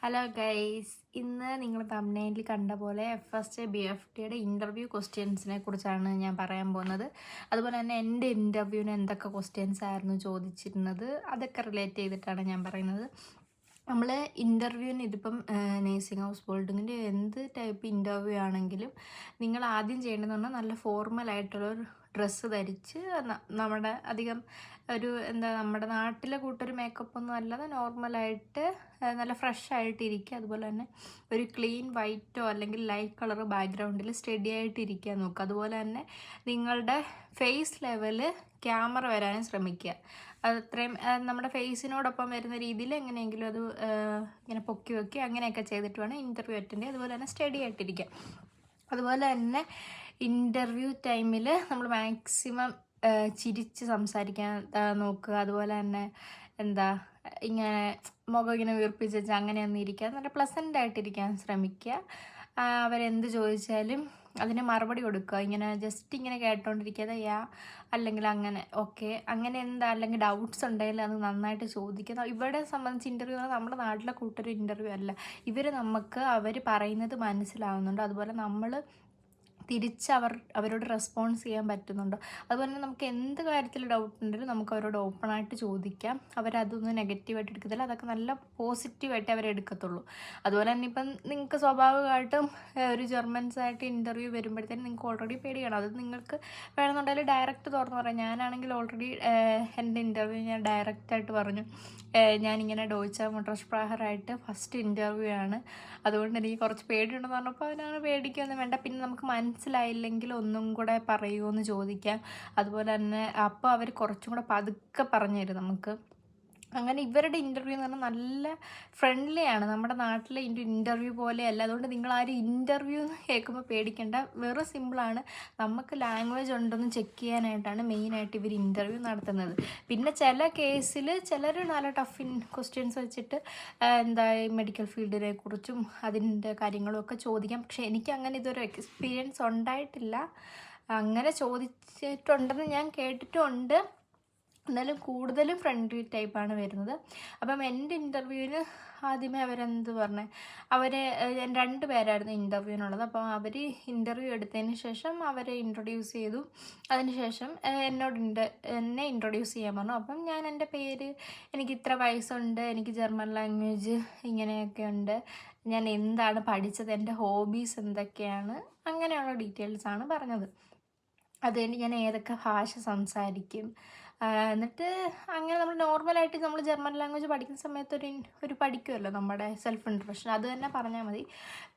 Hello guys, ഇന്ന് നിങ്ങൾ തംബ്നെയിലിൽ കണ്ട പോലെ FSA BFTയുടെ ഇൻ്റർവ്യൂ ക്വസ്റ്റ്യൻസിനെ കുറിച്ചാണ് ഞാൻ പറയാൻ പോകുന്നത്. അതുപോലെ തന്നെ എൻ്റെ ഇൻ്റർവ്യൂവിന് എന്തൊക്കെ ക്വസ്റ്റ്യൻസ് ആയിരുന്നു ചോദിച്ചിരുന്നത്, അതൊക്കെ റിലേറ്റ് ചെയ്തിട്ടാണ് ഞാൻ പറയുന്നത്. നമ്മൾ ഇൻ്റർവ്യൂവിന് ഇതിപ്പം നേഴ്സിംഗ് ഹൗസ് ബോൾഡിങ്ങിൻ്റെ എന്ത് ടൈപ്പ് ഇൻ്റർവ്യൂ ആണെങ്കിലും നിങ്ങൾ ആദ്യം ചെയ്യേണ്ടതെന്ന് പറഞ്ഞാൽ നല്ല ഫോർമലായിട്ടുള്ളൊരു ഡ്രസ്സ് ധരിച്ച് നമ്മുടെ അധികം ഒരു നമ്മുടെ നാട്ടിലെ കൂട്ടൊരു മേക്കപ്പ് ഒന്നും അല്ലാതെ നോർമലായിട്ട് നല്ല ഫ്രഷ് ആയിട്ടിരിക്കുക. അതുപോലെ തന്നെ ഒരു ക്ലീൻ വൈറ്റോ അല്ലെങ്കിൽ ലൈറ്റ് കളർ ബാക്ക്ഗ്രൗണ്ടിൽ സ്റ്റഡി ആയിട്ടിരിക്കാൻ നോക്കുക. അതുപോലെ തന്നെ നിങ്ങളുടെ ഫേസ് ലെവല് ക്യാമറ വരാനും ശ്രമിക്കുക. അത്രയും നമ്മുടെ ഫേസിനോടൊപ്പം വരുന്ന രീതിയിൽ എങ്ങനെയെങ്കിലും അത് ഇങ്ങനെ പൊക്കി വെക്കുക, അങ്ങനെയൊക്കെ ചെയ്തിട്ട് വേണം ഇൻ്റർവ്യൂ അറ്റൻഡ് ചെയ്യുക. അതുപോലെ തന്നെ സ്റ്റഡി ആയിട്ടിരിക്കുക. അതുപോലെ തന്നെ ഇൻ്റർവ്യൂ ടൈമിൽ നമ്മൾ മാക്സിമം ചിരിച്ച് സംസാരിക്കാൻ നോക്കുക. അതുപോലെ തന്നെ ഇങ്ങനെ മുഖം ഇങ്ങനെ വീർപ്പിച്ച് വെച്ചാൽ അങ്ങനെയൊന്നും ഇരിക്കാതെ നല്ല പ്ലസൻ്റ് ആയിട്ടിരിക്കാൻ ശ്രമിക്കുക. അവരെന്ത് ചോദിച്ചാലും അതിന് മറുപടി കൊടുക്കുക. ഇങ്ങനെ ജസ്റ്റ് ഇങ്ങനെ കേട്ടോണ്ടിരിക്കാതെ അല്ലെങ്കിൽ അങ്ങനെ ഓക്കെ അങ്ങനെ അല്ലെങ്കിൽ ഡൗട്ട്സ് ഉണ്ടെങ്കിൽ അത് നന്നായിട്ട് ചോദിക്കുക. ഇവിടെ സംബന്ധിച്ച് ഇൻ്റർവ്യൂ നമ്മുടെ നാട്ടിലെ കൂട്ടൊരു ഇൻ്റർവ്യൂ അല്ല. അവർ പറയുന്നത് മനസ്സിലാവുന്നുണ്ട്, അതുപോലെ നമ്മൾ തിരിച്ച് അവരോട് റെസ്പോൺസ് ചെയ്യാൻ പറ്റുന്നുണ്ടോ. അതുപോലെ തന്നെ നമുക്ക് എന്ത് കാര്യത്തിൽ ഡൗട്ട് ഉണ്ടെങ്കിലും നമുക്ക് അവരോട് ഓപ്പണായിട്ട് ചോദിക്കാം. അവരതൊന്നും നെഗറ്റീവായിട്ട് എടുക്കത്തില്ല, അതൊക്കെ നല്ല പോസിറ്റീവായിട്ട് അവരെടുക്കത്തുള്ളൂ. അതുപോലെ തന്നെ ഇപ്പം നിങ്ങൾക്ക് സ്വാഭാവികമായിട്ടും ഒരു ജർമ്മൻസായിട്ട് ഇൻ്റർവ്യൂ വരുമ്പോഴത്തേനും നിങ്ങൾക്ക് ഓൾറെഡി പേടിയാണ്. അത് നിങ്ങൾക്ക് വേണമെന്നുണ്ടെങ്കിൽ ഡയറക്റ്റ് തുറന്ന് പറയാം. ഞാനാണെങ്കിൽ ഓൾറെഡി എൻ്റെ ഇൻ്റർവ്യൂ ഞാൻ ഡയറക്റ്റായിട്ട് പറഞ്ഞു, ഞാനിങ്ങനെ ഡോയ്ച്ച മുട്ടർസ്പ്രാഹറായിട്ട് ഫസ്റ്റ് ഇൻ്റർവ്യൂ ആണ്, അതുകൊണ്ട് എനിക്ക് കുറച്ച് പേടിയുണ്ടെന്ന് പറഞ്ഞപ്പോൾ അതിനാണ് പേടിക്കൊന്നും വേണ്ട, പിന്നെ നമുക്ക് മനസ്സിലായില്ലെങ്കിൽ ഒന്നും കൂടെ പറയുമോ എന്ന് ചോദിക്കാം. അതുപോലെ തന്നെ അപ്പോൾ അവർ കുറച്ചും കൂടെ പതുക്കെ പറഞ്ഞു തരും നമുക്ക്. അങ്ങനെ ഇവരുടെ ഇൻ്റർവ്യൂ എന്ന് പറഞ്ഞാൽ നല്ല ഫ്രണ്ട്ലി ആണ്, നമ്മുടെ നാട്ടിലെ ഇൻ്റർവ്യൂ പോലെയല്ല. അതുകൊണ്ട് നിങ്ങൾ ആരും ഇൻ്റർവ്യൂ കേൾക്കുമ്പോൾ പേടിക്കേണ്ട, വെറും സിമ്പിളാണ്. നമുക്ക് ലാംഗ്വേജ് ഉണ്ടെന്ന് ചെക്ക് ചെയ്യാനായിട്ടാണ് മെയിനായിട്ട് ഇവർ ഇൻ്റർവ്യൂ നടത്തുന്നത്. പിന്നെ ചില കേസിൽ ചിലർ നല്ല ടഫ് ക്വസ്റ്റ്യൻസ് വെച്ചിട്ട് മെഡിക്കൽ ഫീൽഡിനെ കുറിച്ചും അതിൻ്റെ കാര്യങ്ങളും ഒക്കെ ചോദിക്കാം. പക്ഷേ എനിക്ക് അങ്ങനെ ഇതൊരു എക്സ്പീരിയൻസ് ഉണ്ടായിട്ടില്ല. അങ്ങനെ ചോദിച്ചിട്ടുണ്ടെന്ന് ഞാൻ കേട്ടിട്ടുണ്ട്. എന്നാലും കൂടുതലും ഫ്രണ്ട്ലി ടൈപ്പാണ് വരുന്നത്. അപ്പം എൻ്റെ ഇൻ്റർവ്യൂവിന് ആദ്യമേ അവർ 2 പേരായിരുന്നു ഇൻ്റർവ്യൂവിനുള്ളത്. അപ്പോൾ അവർ ഇൻ്റർവ്യൂ എടുത്തതിന് ശേഷം അവരെ ഇൻട്രൊഡ്യൂസ് ചെയ്തു. അതിന് ശേഷം എന്നെ ഇൻട്രൊഡ്യൂസ് ചെയ്യാൻ പറഞ്ഞു. അപ്പം ഞാൻ എൻ്റെ പേര്, എനിക്ക് ഇത്ര വയസ്സുണ്ട്, എനിക്ക് ജർമ്മൻ ലാംഗ്വേജ് ഇങ്ങനെയൊക്കെ ഉണ്ട്, ഞാൻ എന്താണ് പഠിച്ചത്, എൻ്റെ ഹോബീസ് എന്തൊക്കെയാണ്, അങ്ങനെയുള്ള ഡീറ്റെയിൽസാണ് പറഞ്ഞത്. അതുകഴിഞ്ഞ് ഞാൻ ഏതൊക്കെ ഭാഷ സംസാരിക്കും, എന്നിട്ട് അങ്ങനെ നമ്മൾ നോർമലായിട്ട് നമ്മൾ ജർമ്മൻ ലാംഗ്വേജ് പഠിക്കുന്ന സമയത്ത് ഒരു പഠിക്കുമല്ലോ നമ്മുടെ സെൽഫ് ഇൻട്രൊഡക്ഷൻ, അത് തന്നെ പറഞ്ഞാൽ മതി.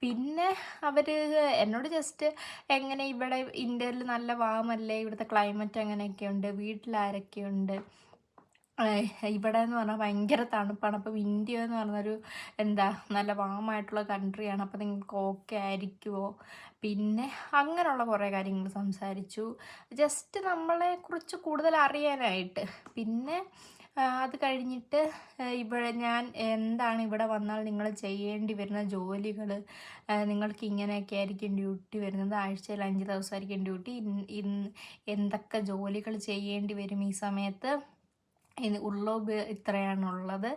പിന്നെ അവർ എന്നോട് ജസ്റ്റ് എങ്ങനെ ഇവിടെ ഇന്ത്യയിൽ നല്ല വാമല്ലേ, ഇവിടുത്തെ ക്ലൈമറ്റ് അങ്ങനെയൊക്കെയുണ്ട്, വീട്ടിലാരൊക്കെയുണ്ട്, ഇവിടെ എന്ന് പറഞ്ഞാൽ ഭയങ്കര തണുപ്പാണ്, അപ്പം ഇന്ത്യ എന്ന് പറഞ്ഞൊരു നല്ല വാമായിട്ടുള്ള കൺട്രിയാണ്, അപ്പോൾ നിങ്ങൾക്ക് ഓക്കെ ആയിരിക്കുമോ, പിന്നെ അങ്ങനെയുള്ള കുറേ കാര്യങ്ങൾ സംസാരിച്ചു, ജസ്റ്റ് നമ്മളെക്കുറിച്ച് കൂടുതൽ അറിയാനായിട്ട്. പിന്നെ അത് കഴിഞ്ഞിട്ട് ഞാൻ എന്താണ് ഇവിടെ വന്നാൽ നിങ്ങൾ ചെയ്യേണ്ടി വരുന്ന ജോലികൾ, നിങ്ങൾക്ക് ഇങ്ങനെയൊക്കെ ആയിരിക്കും ഡ്യൂട്ടി വരുന്നത്, ആഴ്ചയിൽ 5 ദിവസമായിരിക്കും ഡ്യൂട്ടി, എന്തൊക്കെ ജോലികൾ ചെയ്യേണ്ടി വരും ഈ സമയത്ത്, ഉള്ളോബ് ഇത്രയാണുള്ളത്,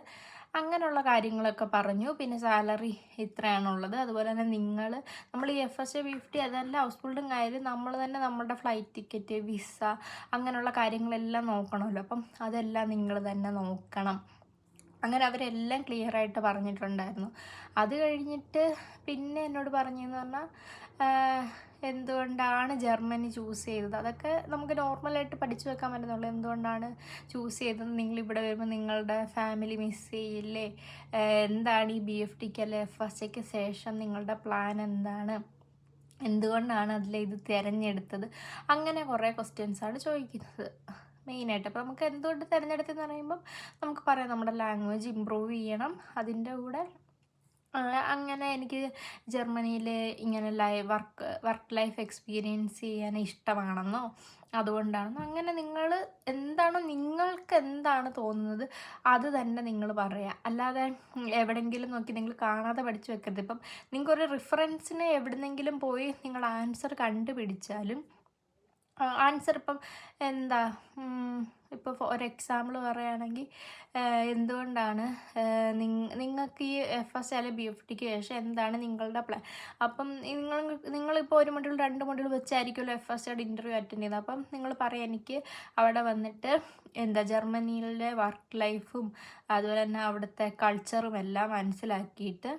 അങ്ങനെയുള്ള കാര്യങ്ങളൊക്കെ പറഞ്ഞു. പിന്നെ സാലറി ഇത്രയാണുള്ളത്. അതുപോലെ തന്നെ നമ്മൾ ഈ FSA BFT അതല്ല ഹൗസ് ബിൽഡിംഗ് ആയാലും നമ്മൾ തന്നെ നമ്മളുടെ ഫ്ലൈറ്റ് ടിക്കറ്റ്, വിസ, അങ്ങനെയുള്ള കാര്യങ്ങളെല്ലാം നോക്കണമല്ലോ. അപ്പം അതെല്ലാം നിങ്ങൾ തന്നെ നോക്കണം. അങ്ങനെ അവരെല്ലാം ക്ലിയറായിട്ട് പറഞ്ഞിട്ടുണ്ടായിരുന്നു. അത് കഴിഞ്ഞിട്ട് പിന്നെ എന്നോട് പറഞ്ഞതെന്ന് പറഞ്ഞാൽ എന്തുകൊണ്ടാണ് ജർമ്മനി ചൂസ് ചെയ്തത്, അതൊക്കെ നമുക്ക് നോർമലായിട്ട് പഠിച്ചു വെക്കാൻ പറ്റുന്നുള്ളൂ. എന്തുകൊണ്ടാണ് ചൂസ് ചെയ്തത്, നിങ്ങളിവിടെ വരുമ്പോൾ നിങ്ങളുടെ ഫാമിലി മിസ് ചെയ്യില്ലേ, എന്താണ് ഈ BFTക്ക് അല്ലെ FSAക്ക് ശേഷം നിങ്ങളുടെ പ്ലാൻ എന്താണ്, എന്തുകൊണ്ടാണ് ഇത് തിരഞ്ഞെടുത്തത്, അങ്ങനെ കുറേ ക്വസ്റ്റ്യൻസാണ് ചോദിക്കുന്നത് മെയിനായിട്ട്. അപ്പോൾ നമുക്ക് എന്തുകൊണ്ട് തിരഞ്ഞെടുത്തെന്ന് പറയുമ്പം നമുക്ക് പറയാം, നമ്മുടെ ലാംഗ്വേജ് ഇമ്പ്രൂവ് ചെയ്യണം, അതിൻ്റെ കൂടെ അങ്ങനെ എനിക്ക് ജർമ്മനിയിൽ ഇങ്ങനെ വർക്ക് ലൈഫ് എക്സ്പീരിയൻസ് ചെയ്യാൻ ഇഷ്ടമാണെന്നോ അതുകൊണ്ടാണെന്നോ, അങ്ങനെ നിങ്ങൾക്ക് എന്താണ് തോന്നുന്നത് അത് തന്നെ നിങ്ങൾ പറയുക. അല്ലാതെ എവിടെയെങ്കിലും നോക്കി നിങ്ങൾ കാണാതെ പഠിച്ചു വെക്കരുത്. ഇപ്പം നിങ്ങൾക്കൊരു റിഫറൻസിന് എവിടെന്നെങ്കിലും പോയി നിങ്ങൾ ആൻസർ കണ്ടുപിടിച്ചാലും ആൻസർ ഇപ്പം എന്താ ഇപ്പോൾ ഒരു എക്സാമ്പിൾ പറയുകയാണെങ്കിൽ എന്തുകൊണ്ടാണ് നിങ്ങൾക്ക് ഈ FSC അല്ലെങ്കിൽ BFTക്ക് ശേഷം എന്താണ് നിങ്ങളുടെ പ്ലാൻ. അപ്പം നിങ്ങളിപ്പോൾ ഒരു മൊഡ്യൂൾ 2 മൊഡ്യൂൾ വെച്ചായിരിക്കുമല്ലോ FSCയുടെ ഇൻ്റർവ്യൂ അറ്റൻഡ് ചെയ്യുന്നത്. അപ്പം നിങ്ങൾ പറയാം എനിക്ക് അവിടെ വന്നിട്ട് എന്താ ജർമ്മനിയിലെ വർക്ക് ലൈഫും അതുപോലെ തന്നെ അവിടുത്തെ കൾച്ചറും എല്ലാം മനസ്സിലാക്കിയിട്ട്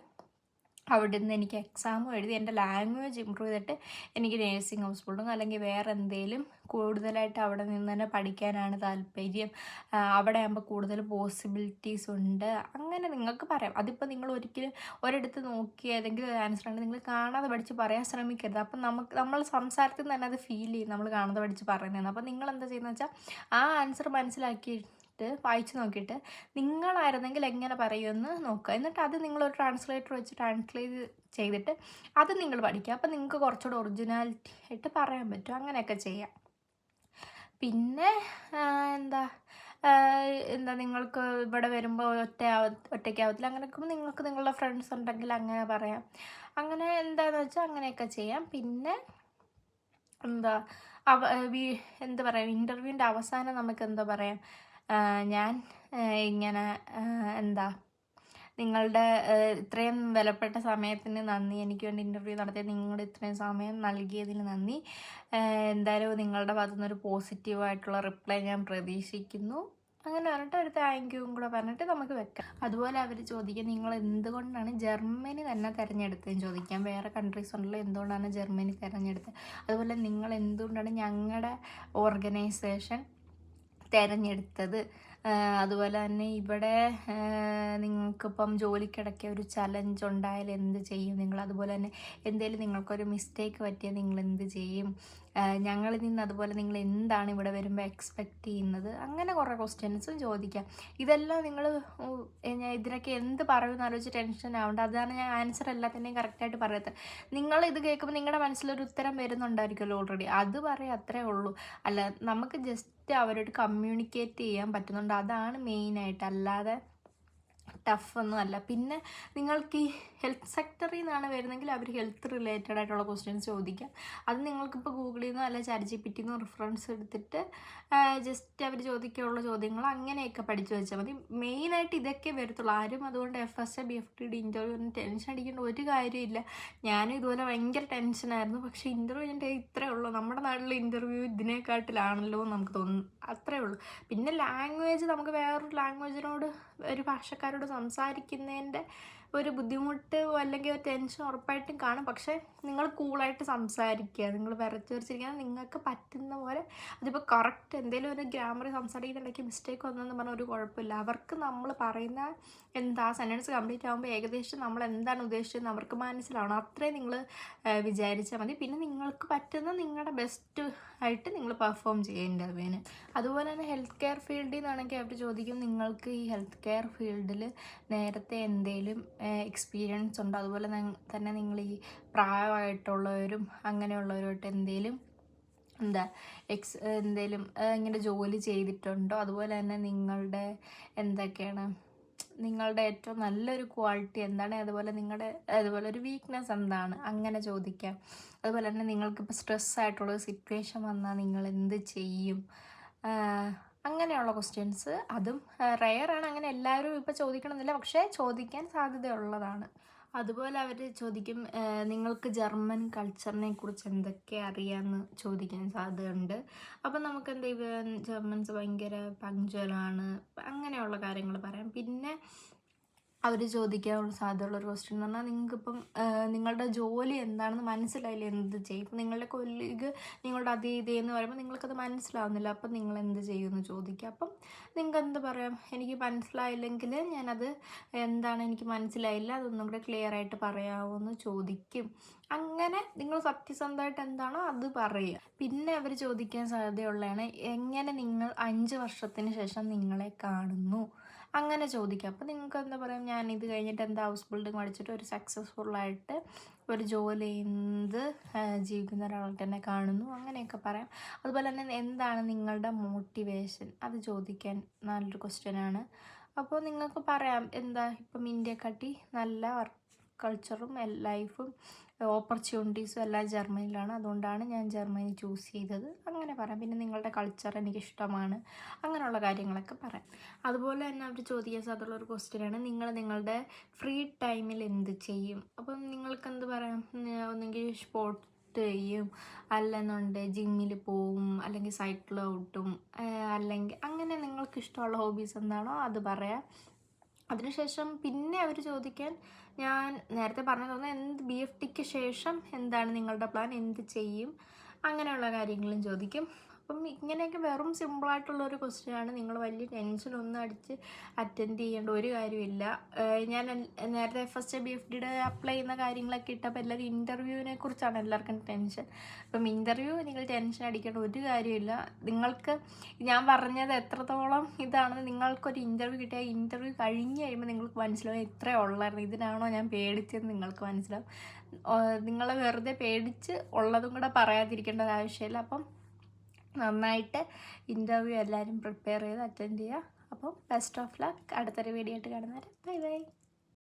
അവിടെ നിന്ന് എനിക്ക് എക്സാമും എഴുതി എൻ്റെ ലാംഗ്വേജ് ഇമ്പ്രൂവ് ചെയ്തിട്ട് എനിക്ക് നേഴ്സിംഗ് ഹോസ്പിറ്റലും അല്ലെങ്കിൽ വേറെ എന്തെങ്കിലും കൂടുതലായിട്ട് അവിടെ നിന്ന് തന്നെ പഠിക്കാനാണ് താല്പര്യം. അവിടെ ആകുമ്പോൾ കൂടുതൽ പോസിബിലിറ്റീസ് ഉണ്ട്. അങ്ങനെ നിങ്ങൾക്ക് പറയാം. അതിപ്പോൾ നിങ്ങൾ ഒരിക്കലും ഒരിടത്ത് നോക്കി ഏതെങ്കിലും ഒരു ആൻസർ ഉണ്ട് നിങ്ങൾ കാണാതെ പഠിച്ച് പറയാൻ ശ്രമിക്കരുത്. അപ്പം നമ്മൾ സംസാരത്തിൽ തന്നെ അത് ഫീൽ ചെയ്യും നമ്മൾ കാണാതെ പഠിച്ച് പറയുന്നതെന്ന്. അപ്പം നിങ്ങൾ എന്താ ചെയ്യുന്നത് വെച്ചാൽ ആ ആൻസർ മനസ്സിലാക്കി വായിച്ച് നോക്കിയിട്ട് നിങ്ങളായിരുന്നെങ്കിൽ എങ്ങനെ പറയുമെന്ന് നോക്കുക. എന്നിട്ട് അത് നിങ്ങളൊരു ട്രാൻസ്ലേറ്റർ വെച്ച് ട്രാൻസ്ലേറ്റ് ചെയ്തിട്ട് അത് നിങ്ങൾ പഠിക്കുക. അപ്പം നിങ്ങൾക്ക് കുറച്ചുകൂടെ ഒറിജിനാലിറ്റി ആയിട്ട് പറയാൻ പറ്റും. അങ്ങനെയൊക്കെ ചെയ്യാം. പിന്നെ എന്താ എന്താ നിങ്ങൾക്ക് ഇവിടെ വരുമ്പോൾ ഒറ്റയ്ക്കാവത്തില്ല. അങ്ങനെ നിൽക്കുമ്പോൾ നിങ്ങൾക്ക് നിങ്ങളുടെ ഫ്രണ്ട്സ് ഉണ്ടെങ്കിൽ അങ്ങനെ പറയാം. അങ്ങനെ എന്താണെന്ന് വെച്ചാൽ അങ്ങനെയൊക്കെ ചെയ്യാം. പിന്നെ എന്താ എന്താ പറയുക, ഇൻ്റർവ്യൂവിൻ്റെ അവസാനം നമുക്ക് എന്താ പറയാം, ഞാൻ ഇങ്ങനെ എന്താ നിങ്ങളുടെ ഇത്രയും വിലപ്പെട്ട സമയത്തിന് നന്ദി, എനിക്ക് വേണ്ടി ഇൻ്റർവ്യൂ നടത്തിയ നിങ്ങളുടെ ഇത്രയും സമയം നൽകിയതിന് നന്ദി, എന്തായാലും നിങ്ങളുടെ ഭാഗത്തു നിന്നൊരു പോസിറ്റീവായിട്ടുള്ള റിപ്ലൈ ഞാൻ പ്രതീക്ഷിക്കുന്നു. അങ്ങനെ പറഞ്ഞിട്ട് ഒരു താങ്ക് യുവും കൂടെ പറഞ്ഞിട്ട് നമുക്ക് വെക്കാം. അതുപോലെ അവർ ചോദിക്കുക നിങ്ങൾ എന്തുകൊണ്ടാണ് ജർമ്മനി തന്നെ തിരഞ്ഞെടുത്തതെന്ന് ചോദിക്കാം. വേറെ കൺട്രീസ് ഉണ്ടല്ലോ, എന്തുകൊണ്ടാണ് ജർമ്മനി തിരഞ്ഞെടുത്തത്. അതുപോലെ നിങ്ങൾ എന്തുകൊണ്ടാണ് ഞങ്ങളുടെ ഓർഗനൈസേഷൻ തിരഞ്ഞെടുത്തത്. അതുപോലെ തന്നെ ഇവിടെ നിങ്ങൾക്കിപ്പം ജോലിക്കിടയ്ക്ക് ഒരു ചലഞ്ച് ഉണ്ടായാൽ എന്ത് ചെയ്യും നിങ്ങൾ. അതുപോലെ തന്നെ എന്തെങ്കിലും നിങ്ങൾക്കൊരു മിസ്റ്റേക്ക് പറ്റിയാൽ നിങ്ങൾ എന്ത് ചെയ്യും. ഞങ്ങളിൽ നിന്ന് അതുപോലെ നിങ്ങൾ എന്താണ് ഇവിടെ വരുമ്പോൾ എക്സ്പെക്റ്റ് ചെയ്യുന്നത്. അങ്ങനെ കുറേ ക്വസ്റ്റ്യൻസും ചോദിക്കാം. ഇതെല്ലാം നിങ്ങൾ ഇതിനൊക്കെ എന്ത് പറയുമെന്ന് ആലോചിച്ച് ടെൻഷൻ ആവേണ്ട. അതാണ് ഞാൻ ആൻസർ എല്ലാത്തിൻ്റെയും കറക്റ്റായിട്ട് പറയാത്തത്. നിങ്ങൾ ഇത് കേൾക്കുമ്പോൾ നിങ്ങളുടെ മനസ്സിലൊരു ഉത്തരം വരുന്നുണ്ടായിരിക്കുമല്ലോ ഓൾറെഡി, അത് പറയാം, അത്രേ ഉള്ളൂ. അല്ല, നമുക്ക് ജസ്റ്റ് അവരോട് കമ്മ്യൂണിക്കേറ്റ് ചെയ്യാൻ പറ്റുന്നുണ്ട്, അതാണ് മെയിനായിട്ട്. അല്ലാതെ ടഫ് ഒന്നും അല്ല. പിന്നെ നിങ്ങൾക്ക് ഈ ഹെൽത്ത് സെക്ടറിൽ നിന്നാണ് വരുന്നതെങ്കിൽ അവർ ഹെൽത്ത് റിലേറ്റഡ് ആയിട്ടുള്ള ക്വസ്റ്റ്യൻസ് ചോദിക്കാം. അത് നിങ്ങൾക്കിപ്പോൾ ഗൂഗിളിൽ നിന്നോ അല്ല ChatGPT നിന്നോ റെഫറൻസ് എടുത്തിട്ട് ജസ്റ്റ് അവർ ചോദിക്കാനുള്ള ചോദ്യങ്ങൾ അങ്ങനെയൊക്കെ പഠിച്ചു വെച്ചാൽ മതി. മെയിനായിട്ട് ഇതൊക്കെ വരത്തുള്ളൂ. ആരും അതുകൊണ്ട് FSC BFTയുടെ ഇൻ്റർവ്യൂവിന് ടെൻഷൻ അടിക്കേണ്ട ഒരു കാര്യമില്ല. ഞാനും ഇതുപോലെ ഭയങ്കര ടെൻഷനായിരുന്നു. പക്ഷേ ഇൻ്റർവ്യൂവിൻ്റെ ഇത്രേ ഉള്ളൂ. നമ്മുടെ നാട്ടിലെ ഇൻ്റർവ്യൂ ഇതിനെക്കാട്ടിലാണല്ലോ എന്ന് നമുക്ക് തോന്നുന്നു. അത്രേ ഉള്ളൂ. പിന്നെ ലാംഗ്വേജ്, നമുക്ക് വേറൊരു ലാംഗ്വേജിനോട് ഒരു ഭാഷക്കാരോട് സംസാരിക്കുന്നതിൻ്റെ ഒരു ബുദ്ധിമുട്ട് അല്ലെങ്കിൽ ഒരു ടെൻഷൻ ഉറപ്പായിട്ടും കാണും. പക്ഷേ നിങ്ങൾ കൂളായിട്ട് സംസാരിക്കുക, നിങ്ങൾ വരച്ചിരിക്കുക, നിങ്ങൾക്ക് പറ്റുന്ന പോലെ. അതിപ്പോൾ കറക്റ്റ് എന്തെങ്കിലും ഒരു ഗ്രാമറിൽ സംസാരിക്കുന്നുണ്ടെങ്കിൽ മിസ്റ്റേക്ക് വന്നെന്ന് പറഞ്ഞാൽ ഒരു കുഴപ്പമില്ല. അവർക്ക് നമ്മൾ പറയുന്ന എന്താ സെൻറ്റൻസ് കംപ്ലീറ്റ് ആകുമ്പോൾ ഏകദേശം നമ്മൾ എന്താണ് ഉദ്ദേശിച്ചതെന്ന് അവർക്ക് മനസ്സിലാവണം. അത്രയും നിങ്ങൾ വിചാരിച്ചാൽ മതി. പിന്നെ നിങ്ങൾക്ക് പറ്റുന്ന നിങ്ങളുടെ ബെസ്റ്റ് ആയിട്ട് നിങ്ങൾ പെർഫോം ചെയ്യുക ഇൻ്റർവ്യൂവിന്. അതുപോലെ തന്നെ ഹെൽത്ത് കെയർ ഫീൽഡിൽ നിന്നാണെങ്കിൽ അവർ ചോദിക്കും നിങ്ങൾക്ക് ഈ ഹെൽത്ത് കെയർ ഫീൽഡിൽ നേരത്തെ എന്തെങ്കിലും എക്സ്പീരിയൻസ് ഉണ്ടോ. അതുപോലെ തന്നെ നിങ്ങൾ ഈ പ്രായമായിട്ടുള്ളവരും അങ്ങനെയുള്ളവരുമായിട്ട് എന്തെങ്കിലും എന്തെങ്കിലും ഇങ്ങനെ ജോലി ചെയ്തിട്ടുണ്ടോ. അതുപോലെ തന്നെ നിങ്ങളുടെ എന്തൊക്കെയാണ് നിങ്ങളുടെ ഏറ്റവും നല്ലൊരു ക്വാളിറ്റി എന്താണ്, അതുപോലെ ഒരു വീക്ക്നെസ് എന്താണ്, അങ്ങനെ ചോദിക്കാം. അതുപോലെ തന്നെ നിങ്ങൾക്കിപ്പോൾ സ്ട്രെസ്സായിട്ടുള്ള സിറ്റുവേഷൻ വന്നാൽ നിങ്ങൾ എന്ത് ചെയ്യും. അങ്ങനെയുള്ള ക്വസ്റ്റ്യൻസ്. അതും റെയറാണ്, അങ്ങനെ എല്ലാവരും ഇപ്പോൾ ചോദിക്കണമെന്നില്ല, പക്ഷേ ചോദിക്കാൻ സാധ്യതയുള്ളതാണ്. അതുപോലെ അവർ ചോദിക്കും നിങ്ങൾക്ക് ജർമ്മൻ കൾച്ചറിനെ കുറിച്ച് എന്തൊക്കെ അറിയാമെന്ന് ചോദിക്കാൻ സാധ്യതയുണ്ട്. അപ്പം നമുക്ക് ജർമ്മൻസ് ഭയങ്കര പങ്ക്ച്വലാണ്, അങ്ങനെയുള്ള കാര്യങ്ങൾ പറയാം. പിന്നെ അവർ ചോദിക്കാനുള്ള സാധ്യതയുള്ളൊരു ക്വസ്റ്റ്യൻ എന്ന് പറഞ്ഞാൽ നിങ്ങൾക്കിപ്പം നിങ്ങളുടെ ജോലി എന്താണെന്ന് മനസ്സിലായില്ല, എന്ത് ചെയ്യും. ഇപ്പം നിങ്ങളുടെ കൊല്ലീഗ് നിങ്ങളുടെ ഇതെന്ന് പറയുമ്പോൾ നിങ്ങൾക്കത് മനസ്സിലാവുന്നില്ല, അപ്പം നിങ്ങൾ എന്ത് ചെയ്യുമെന്ന് ചോദിക്കുക. അപ്പം നിങ്ങൾക്ക് എന്ത് പറയാം, എനിക്ക് മനസ്സിലായില്ലെങ്കിൽ ഞാനത് എന്താണ് എനിക്ക് മനസ്സിലായില്ല, അതൊന്നും കൂടെ ക്ലിയർ ആയിട്ട് പറയാമോ എന്ന് ചോദിക്കും. അങ്ങനെ നിങ്ങൾ സത്യസന്ധമായിട്ട് എന്താണോ അത് പറയുക. പിന്നെ അവർ ചോദിക്കാൻ സാധ്യതയുള്ളതാണ് എങ്ങനെ നിങ്ങൾ 5 വർഷത്തിന് ശേഷം നിങ്ങളെ കാണുന്നു, അങ്ങനെ ചോദിക്കാം. അപ്പോൾ നിങ്ങൾക്ക് എന്താ പറയുക, ഞാൻ ഇത് കഴിഞ്ഞിട്ട് എന്താ ഹൗസ് ബിൽഡിങ് പഠിച്ചിട്ട് ഒരു സക്സസ്ഫുള്ളായിട്ട് ഒരു ജോലി ചെയ്ത് ജീവിക്കുന്ന ഒരാളായിട്ട് തന്നെ കാണുന്നു, അങ്ങനെയൊക്കെ പറയാം. അതുപോലെ തന്നെ എന്താണ് നിങ്ങളുടെ മോട്ടിവേഷൻ, അത് ചോദിക്കാൻ നല്ലൊരു ക്വസ്റ്റ്യനാണ്. അപ്പോൾ നിങ്ങൾക്ക് പറയാം എന്താ ഇപ്പം ഇന്ത്യയെക്കാട്ടി നല്ല കൾച്ചറും ലൈഫും ഓപ്പർച്യൂണിറ്റീസും എല്ലാം ജർമ്മനിയിലാണ്. അതുകൊണ്ടാണ് ഞാൻ ജർമ്മനി ചൂസ് ചെയ്തത്. അങ്ങനെ പറയാം. പിന്നെ നിങ്ങളുടെ കൾച്ചർ എനിക്കിഷ്ടമാണ്, അങ്ങനെയുള്ള കാര്യങ്ങളൊക്കെ പറയാം. അതുപോലെ തന്നെ അവർ ചോദിക്കാൻ സാധ്യതയുള്ളൊരു ക്വസ്റ്റ്യനാണ്, നിങ്ങൾ നിങ്ങളുടെ ഫ്രീ ടൈമിൽ എന്ത് ചെയ്യും? അപ്പം നിങ്ങൾക്ക് എന്ത് പറയാം, ഒന്നെങ്കിൽ സ്പോർട്സ് ചെയ്യും, അല്ലെന്നുണ്ടെങ്കിൽ ജിമ്മിൽ പോവും, അല്ലെങ്കിൽ സൈക്കിൾ ഔട്ടും, അല്ലെങ്കിൽ അങ്ങനെ നിങ്ങൾക്ക് ഇഷ്ടമുള്ള ഹോബീസ് എന്താണോ അത് പറയാം. അതിനുശേഷം പിന്നെ അവർ ചോദിക്കാൻ, ഞാൻ നേരത്തെ പറഞ്ഞു തോന്നുന്നത് എന്ത് BFTക്ക് ശേഷം എന്താണ് നിങ്ങളുടെ പ്ലാൻ, എന്ത് ചെയ്യും, അങ്ങനെയുള്ള കാര്യങ്ങളും ചോദിക്കും. അപ്പം ഇങ്ങനെയൊക്കെ വെറും സിമ്പിളായിട്ടുള്ളൊരു ക്വസ്റ്റ്യനാണ്. നിങ്ങൾ വലിയ ടെൻഷനൊന്നും അടിച്ച് അറ്റൻഡ് ചെയ്യേണ്ട ഒരു കാര്യമില്ല. ഞാൻ നേരത്തെ FSA BFDയുടെ അപ്ലൈ ചെയ്യുന്ന കാര്യങ്ങളൊക്കെ ഇട്ടപ്പോൾ എല്ലാവരും ഇൻ്റർവ്യൂവിനെ കുറിച്ചാണ് എല്ലാവർക്കും ടെൻഷൻ. അപ്പം ഇൻ്റർവ്യൂ നിങ്ങൾ ടെൻഷൻ അടിക്കേണ്ട ഒരു കാര്യമില്ല. നിങ്ങൾക്ക് ഞാൻ പറഞ്ഞത് എത്രത്തോളം ഇതാണെന്ന് നിങ്ങൾക്കൊരു ഇൻ്റർവ്യൂ കിട്ടിയാൽ ഇൻ്റർവ്യൂ കഴിഞ്ഞ് കഴിയുമ്പോൾ നിങ്ങൾക്ക് മനസ്സിലാവും ഇത്രയേ ഉള്ളായിരുന്നു, ഇതിനാണോ ഞാൻ പേടിച്ചതെന്ന് നിങ്ങൾക്ക് മനസ്സിലാവും. നിങ്ങൾ വെറുതെ പേടിച്ച് ഉള്ളതും കൂടെ പറയാതിരിക്കേണ്ട ആവശ്യമില്ല. അപ്പം നന്നായിട്ട് ഇൻ്റർവ്യൂ എല്ലാവരും പ്രിപ്പയർ ചെയ്ത് അറ്റൻഡ് ചെയ്യുക. അപ്പം ബെസ്റ്റ് ഓഫ് ലക്ക്. അടുത്തൊരു വീഡിയോ ആയിട്ട് കാണുന്നവരെ ബൈ ബൈ.